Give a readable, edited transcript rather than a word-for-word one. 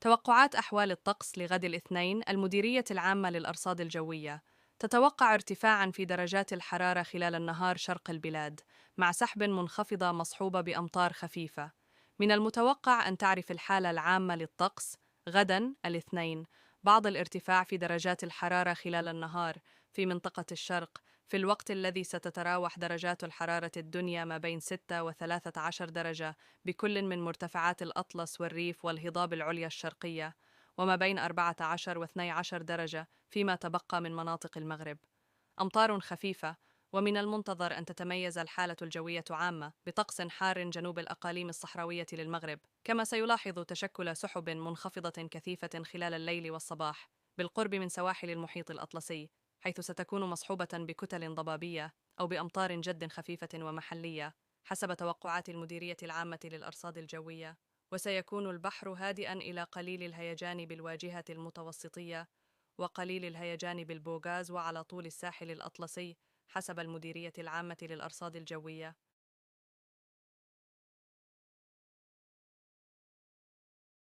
توقعات أحوال الطقس لغد الاثنين. المديرية العامة للأرصاد الجوية تتوقع ارتفاعاً في درجات الحرارة خلال النهار شرق البلاد، مع سحب منخفضة مصحوبة بأمطار خفيفة. من المتوقع أن تعرف الحالة العامة للطقس غداً الاثنين بعض الارتفاع في درجات الحرارة خلال النهار في منطقة الشرق، في الوقت الذي ستتراوح درجات الحرارة الدنيا ما بين 6 و 13 درجة بكل من مرتفعات الأطلس والريف والهضاب العليا الشرقية، وما بين 14 و 12 درجة فيما تبقى من مناطق المغرب. أمطار خفيفة، ومن المنتظر أن تتميز الحالة الجوية عامة بطقس حار جنوب الأقاليم الصحراوية للمغرب، كما سيلاحظ تشكل سحب منخفضة كثيفة خلال الليل والصباح بالقرب من سواحل المحيط الأطلسي، حيث ستكون مصحوبة بكتل ضبابية أو بأمطار جد خفيفة ومحلية حسب توقعات المديرية العامة للأرصاد الجوية. وسيكون البحر هادئاً إلى قليل الهيجان بالواجهة المتوسطية، وقليل الهيجان بالبوغاز وعلى طول الساحل الأطلسي حسب المديرية العامة للأرصاد الجوية.